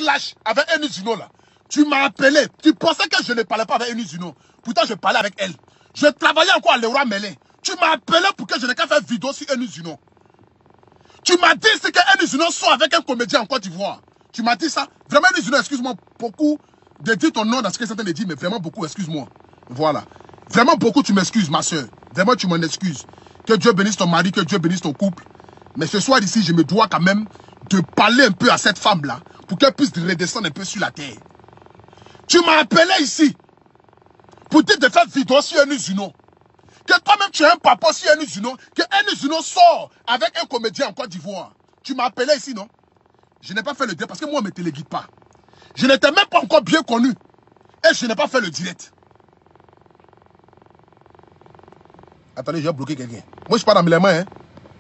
clash avec Eni Juno là. Tu m'as appelé. Tu pensais que je ne parlais pas avec Eni Juno. Pourtant, je parlais avec elle. Je travaillais encore à Leroy Merlin. Tu m'as appelé pour que je n'ai qu'à faire vidéo sur Eni Juno. Tu m'as dit que Eni Juno soit avec un comédien en Côte d'Ivoire. Tu m'as dit ça. Vraiment, Eni Juno, excuse-moi beaucoup de dire ton nom dans ce que certains dit, mais vraiment beaucoup, excuse-moi. Voilà. Vraiment beaucoup, tu m'excuses, ma soeur. Vraiment, tu m'en excuses. Que Dieu bénisse ton mari, que Dieu bénisse ton couple. Mais ce soir ici, je me dois quand même de parler un peu à cette femme-là pour qu'elle puisse redescendre un peu sur la terre. Tu m'as appelé ici pour dire de faire vidéo sur Eni Juno. Que toi-même tu es un papa sur Eni Juno. Que Eni Juno sort avec un comédien en Côte d'Ivoire. Tu m'as appelé ici, non? Je n'ai pas fait le direct parce que moi, on ne me téléguide pas. Je n'étais même pas encore bien connu. Et je n'ai pas fait le direct. Attendez, je vais bloquer quelqu'un. Moi, je suis pas dans mes mains. Hein.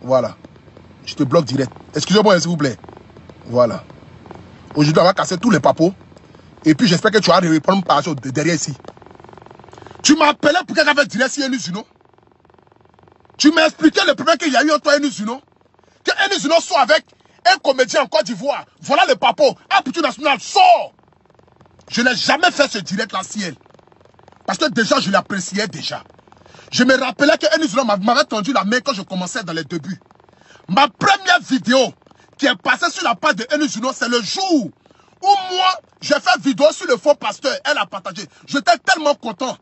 Voilà. Je te bloque direct. Excusez-moi, s'il vous plaît. Voilà. Aujourd'hui, on va casser tous les papos. Et puis, j'espère que tu vas répondre par derrière ici. Tu m'as appelé pour quelqu'un avait direct sur Eni Juno. Tu m'as expliqué le problème qu'il y a eu entre toi et Eni Juno. Que Eni Juno soit avec un comédien en Côte d'Ivoire. Voilà le papo. Aptitude nationale, sort. Je n'ai jamais fait ce direct-là si elle. Parce que déjà, je l'appréciais déjà. Je me rappelais que Eni Juno m'avait tendu la main quand je commençais dans les débuts. Ma première vidéo qui est passée sur la page de Eni Juno, c'est le jour où moi, j'ai fait vidéo sur le faux pasteur. Elle a partagé. J'étais tellement content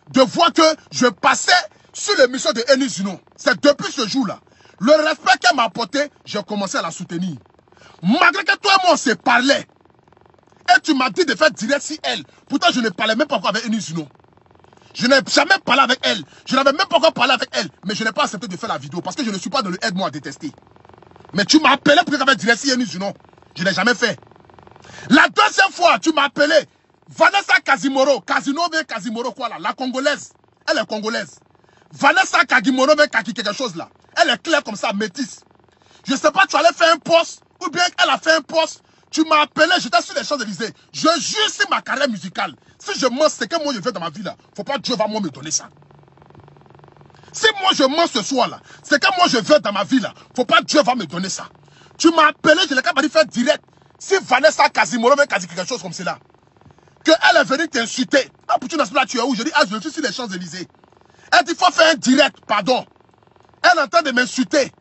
de voir que je passais sur l'émission de Eni Juno. C'est depuis ce jour-là. Le respect qu'elle m'a apporté, j'ai commencé à la soutenir. Malgré que toi et moi, on se parlait. Et tu m'as dit de faire direct sur elle. Pourtant, je ne parlais même pas encore avec Eni Juno. Je n'ai jamais parlé avec elle. Je n'avais même pas encore parlé avec elle. Mais je n'ai pas accepté de faire la vidéo parce que je ne suis pas dans le aide-moi à détester. Mais tu m'as appelé pour faire direct sur Eni Juno. Je n'ai jamais fait. La deuxième fois, tu m'as appelé Vanessa Casimoro. Casimoro quoi là? La Congolaise. Elle est congolaise. Vanessa Casimoro quelque chose là. Elle est claire comme ça, métisse. Je ne sais pas, tu allais faire un post ou bien elle a fait un post. Tu m'as appelé, j'étais sur les Champs-Élysées. Je jure sur ma carrière musicale. Si je mens, c'est que moi je veux dans ma vie là. Faut pas Dieu va moi me donner ça. Si moi je mens ce soir là, c'est que moi je veux dans ma vie là. Faut pas Dieu va me donner ça. Tu m'as appelé, je l'ai qu'à faire direct. Si Vanessa Casimoro quelque chose comme cela, que elle est venue t'insulter. Ah, pour tu n'as pas tu es où? Je dis, ah, je suis sur les Champs-Élysées. Elle dit, il faut faire un direct, pardon. Elle est en train de m'insulter.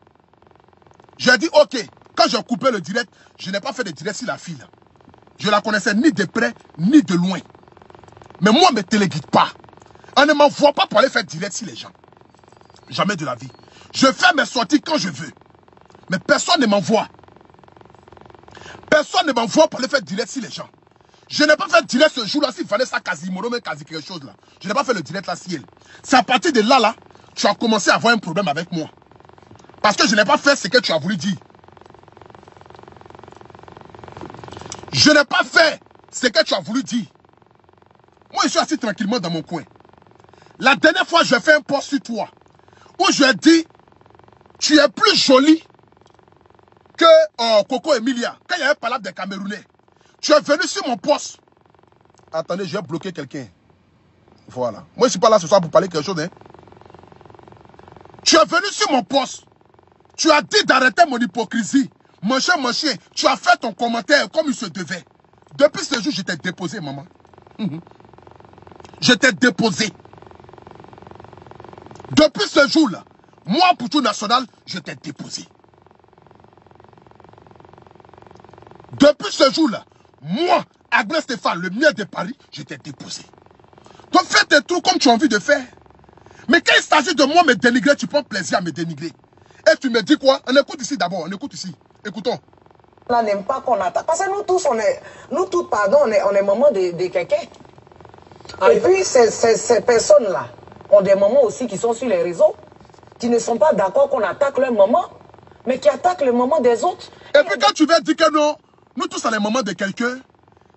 J'ai dit, ok. Quand j'ai coupé le direct, je n'ai pas fait de direct sur la fille. Je la connaissais ni de près, ni de loin. Mais moi, on ne me téléguide pas. On ne m'envoie pas pour aller faire direct sur les gens. Jamais de la vie. Je fais mes sorties quand je veux. Mais personne ne m'envoie. Personne ne m'envoie pour aller faire direct sur les gens. Je n'ai pas fait direct ce jour-là s'il fallait ça Casimoro, mais quasi quelque chose là. Je n'ai pas fait le direct là si elle. C'est à partir de là, tu as commencé à avoir un problème avec moi. Parce que je n'ai pas fait ce que tu as voulu dire. Je n'ai pas fait ce que tu as voulu dire. Moi, je suis assis tranquillement dans mon coin. La dernière fois, je fais un post sur toi. Où je ai dit, tu es plus jolie que Coco Emilia. Quand il y avait un palabre des Camerounais. Tu es venu sur mon poste. Attendez, je vais bloquer quelqu'un. Voilà. Moi, je ne suis pas là ce soir pour parler quelque chose. Hein. Tu es venu sur mon poste. Tu as dit d'arrêter mon hypocrisie. Mon chien, tu as fait ton commentaire comme il se devait. Depuis ce jour, je t'ai déposé, maman. Je t'ai déposé. Depuis ce jour-là, moi, pour tout national, je t'ai déposé. Depuis ce jour-là, moi, Agnès Stéphane, le miel de Paris, je t'ai déposé. Donc fais tes trucs comme tu as envie de faire. Mais quand il s'agit de moi me dénigrer, tu prends plaisir à me dénigrer. Et tu me dis quoi? On écoute ici d'abord, on écoute ici. Écoutons. On n'aime pas qu'on attaque. Parce que nous tous, on est maman de quelqu'un. Et puis, ces personnes-là ont des mamans aussi qui sont sur les réseaux, qui ne sont pas d'accord qu'on attaque leur maman, mais qui attaquent le maman des autres. Et puis quand tu veux dire que non, nous tous, on est maman de quelqu'un,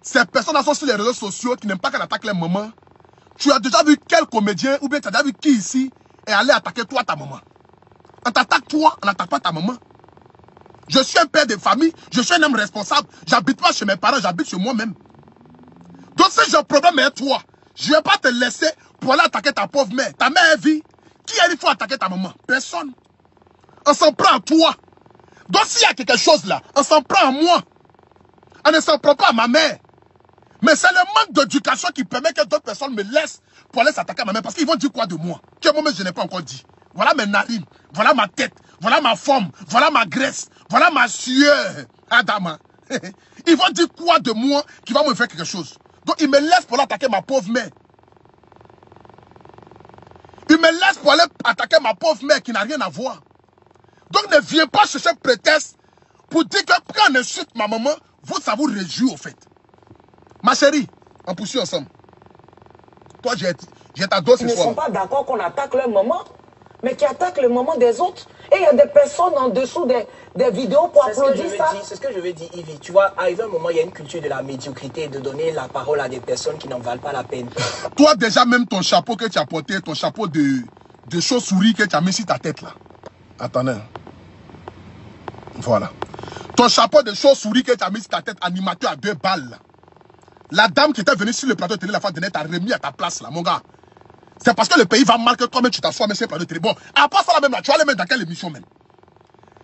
ces personnes-là sont sur les réseaux sociaux qui n'aiment pas qu'on attaque les mamans. Tu as déjà vu quel comédien, ou bien tu as déjà vu qui ici est allé attaquer toi, ta maman? On t'attaque toi, on n'attaque pas ta maman. Je suis un père de famille, je suis un homme responsable. J'habite pas chez mes parents, j'habite chez moi-même. Donc si j'ai un problème avec toi, je ne vais pas te laisser pour aller attaquer ta pauvre mère. Ta mère est vie. Qui a dit qu'il faut attaquer ta maman? Personne. On s'en prend à toi. Donc s'il y a quelque chose là, on s'en prend à moi. On ne s'en prend pas à ma mère. Mais c'est le manque d'éducation qui permet que d'autres personnes me laissent pour aller s'attaquer à ma mère. Parce qu'ils vont dire quoi de moi? Que moi-même je n'ai pas encore dit. Voilà mes narines, voilà ma tête, voilà ma forme, voilà ma graisse, voilà ma sueur. Adama. Ils vont dire quoi de moi qui va me faire quelque chose? Donc ils me laissent pour aller attaquer ma pauvre mère. Ils me laissent pour aller attaquer ma pauvre mère qui n'a rien à voir. Donc ne viens pas chercher prétexte pour dire que quand on insulte ma maman, vous, ça vous réjouit au fait. Ma chérie, on poursuit ensemble. Toi, j'ai ta dose ce soir. Ils ne sont pas d'accord qu'on attaque leur maman, mais qui attaquent le maman des autres. Et il y a des personnes en dessous des vidéos pour applaudir ça. C'est ce que je veux dire, Yves. Tu vois, arrivé un moment, il y a une culture de la médiocrité, de donner la parole à des personnes qui n'en valent pas la peine. Toi, déjà, même ton chapeau que tu as porté, ton chapeau de chauve-souris que tu as mis sur ta tête là. Attendez. Voilà. Ton chapeau de chauve-souris que tu as mis sur ta tête, animateur à 2 balles là. La dame qui était venue sur le plateau de télé la fois dernière t'a remis à ta place là, mon gars. C'est parce que le pays va mal que toi-même tu t'assois même sur le plateau de télé. Bon, à part ça là même là, tu vas les mettre dans quelle émission même?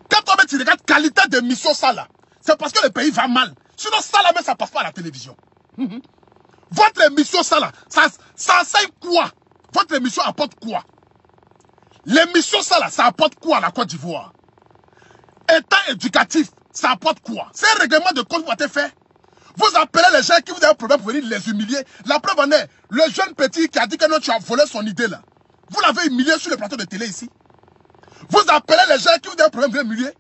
Quand toi-même tu regardes qualité d'émission ça là, c'est parce que le pays va mal. Sinon ça là même ça passe pas à la télévision. Votre émission ça là, ça enseigne quoi? Votre émission apporte quoi? L'émission ça là, ça apporte quoi à la Côte d'Ivoire? État éducatif, ça apporte quoi? C'est un règlement de compte qui va être fait. Vous appelez les gens qui vous ont un problème pour venir les humilier. La preuve en est, le jeune petit qui a dit que non, tu as volé son idée là. Vous l'avez humilié sur le plateau de télé ici. Vous appelez les gens qui vous ont un problème pour humilier.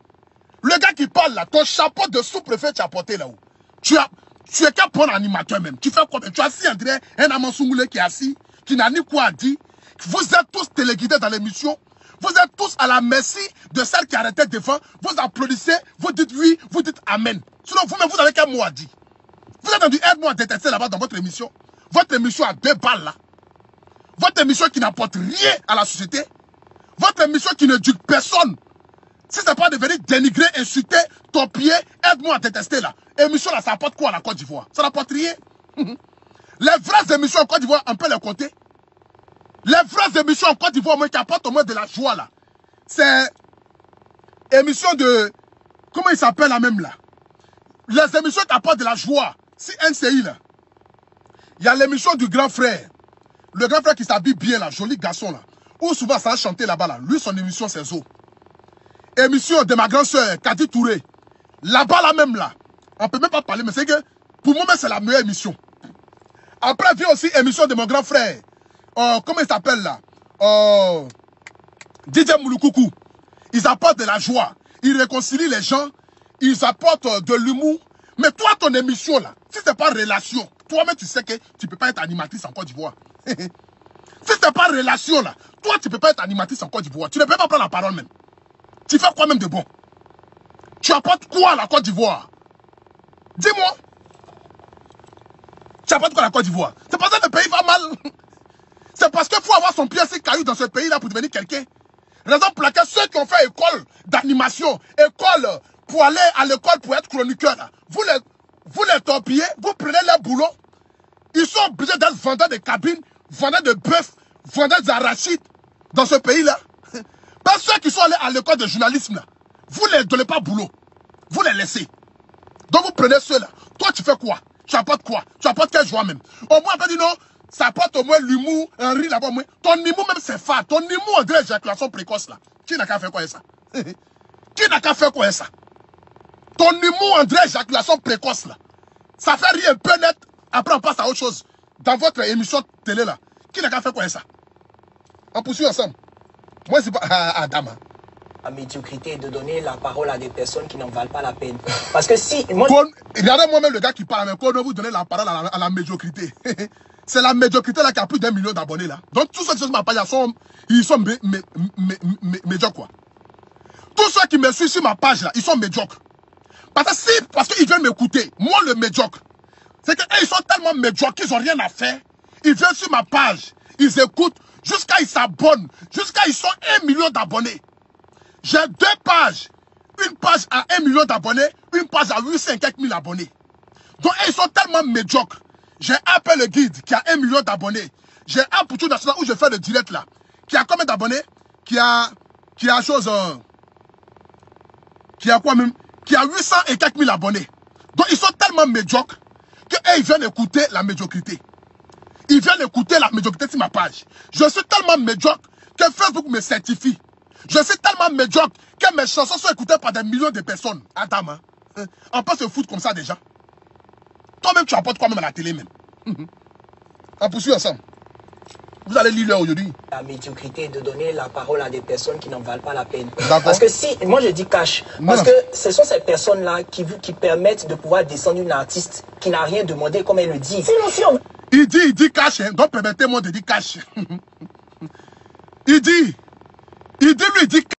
Le gars qui parle là, ton chapeau de sous-préfet tu as porté là-haut. Tu es qu'un bon animateur même. Tu fais quoi? Tu as assis, André, un Amansoumboulé qui est assis, qui n'a ni quoi à dire. Vous êtes tous téléguidés dans l'émission. Vous êtes tous à la merci de celle qui arrêtait devant. Vous applaudissez, vous dites oui, vous dites amen. Sinon vous-même, vous n'avez qu'un mot à dire. Vous êtes dans du aide-moi à détester là-bas dans votre émission. Votre émission à 2 balles là. Votre émission qui n'apporte rien à la société. Votre émission qui n'éduque personne. Si ce n'est pas de venir dénigrer, insulter, torpiller, aide-moi à détester là. Émission là, ça apporte quoi à la Côte d'Ivoire? Ça n'apporte rien. Les vraies émissions en Côte d'Ivoire, on peut les compter. Les vraies émissions en Côte d'Ivoire, qui apportent au moins de la joie là. C'est émission de... Comment il s'appelle la même là? Les émissions qui apportent de la joie. Si NCI là, il y a l'émission du grand frère. Le grand frère qui s'habille bien là, joli garçon là. Ou souvent ça a chanté là-bas là. Lui son émission c'est Zo. Émission de ma grande soeur, Kadi Touré. Là-bas là même là. On peut même pas parler, mais c'est que pour moi c'est la meilleure émission. Après vient aussi émission de mon grand frère. Comment il s'appelle là? DJ Mouloukoukou. Ils apportent de la joie. Ils réconcilient les gens. Ils apportent de l'humour. Mais toi, ton émission là, si c'est pas relation, toi-même tu sais que tu peux pas être animatrice en Côte d'Ivoire. Si c'est pas relation là, toi tu peux pas être animatrice en Côte d'Ivoire. Tu ne peux pas prendre la parole même. Tu fais quoi même de bon? Tu apportes quoi à la Côte d'Ivoire? Dis-moi. Tu apportes quoi à la Côte d'Ivoire? C'est parce que le pays va mal. C'est parce qu'il faut avoir son pied assez caillou dans ce pays là pour devenir quelqu'un. Raison pour laquelle ceux qui ont fait école d'animation, école pour aller à l'école pour être chroniqueur, là, vous les torpillez, vous prenez leur boulot. Ils sont obligés d'être vendeurs de cabines, vendeurs de bœuf, vendeurs d'arachides dans ce pays-là. Parce que ceux qui sont allés à l'école de journalisme, là, vous ne les donnez pas boulot. Vous les laissez. Donc vous prenez ceux-là. Toi, tu fais quoi? Tu apportes quoi? Tu apportes quelle joie même? Au moins, on peut dire non, ça apporte au moins l'humour, un rire là-bas. Ton humour même, c'est fade. Ton humour, on dirait l'éjaculation précoce là. Qui n'a qu'à faire quoi ça? Qui n'a qu'à faire quoi ça? Ton humour, on dirait l'éjaculation précoce là. Ça fait rire un peu net. Après, on passe à autre chose. Dans votre émission de télé là. Qui n'a qu'à faire quoi ça? On poursuit ensemble. Moi, c'est pas Adam. La médiocrité, de donner la parole à des personnes qui n'en valent pas la peine. Parce que si... Regardez moi-même le gars qui parle, mais quand vous donnez la parole à la médiocrité. C'est la médiocrité là qui a plus d'1 million d'abonnés là. Donc tous ceux qui sont sur ma page, ils sont médiocres quoi. Tous ceux qui me suivent sur ma page là, ils sont médiocres. Parce qu'ils viennent m'écouter, moi le médiocre, c'est qu'ils sont tellement médiocres qu'ils n'ont rien à faire. Ils viennent sur ma page, ils écoutent, jusqu'à ils s'abonnent, jusqu'à ils sont 1 million d'abonnés. J'ai 2 pages. Une page à 1 million d'abonnés, une page à 800 et quelques mille abonnés. Donc ils sont tellement médiocres. J'ai appelé le guide qui a 1 million d'abonnés. J'ai un Poutou National où je fais le direct là. Qui a combien d'abonnés? Qui a chose... qui a quoi même? Qui a 800 et quelques mille abonnés. Donc ils sont tellement médiocres qu'ils viennent écouter la médiocrité. Ils viennent écouter la médiocrité sur ma page. Je suis tellement médiocre que Facebook me certifie. Je suis tellement médiocre que mes chansons sont écoutées par des millions de personnes. Adam, hein? On peut se foutre comme ça déjà. Toi-même, tu apportes quoi même à la télé même. On poursuit ensemble. Vous allez lire aujourd'hui. La médiocrité de donner la parole à des personnes qui n'en valent pas la peine. Parce que si, moi je dis cash, parce que ce sont ces personnes-là qui permettent de pouvoir descendre une artiste qui n'a rien demandé, comme elle le dit. Sinon, si on... Il dit cash, hein. Donc permettez-moi de dire cash. il dit cash.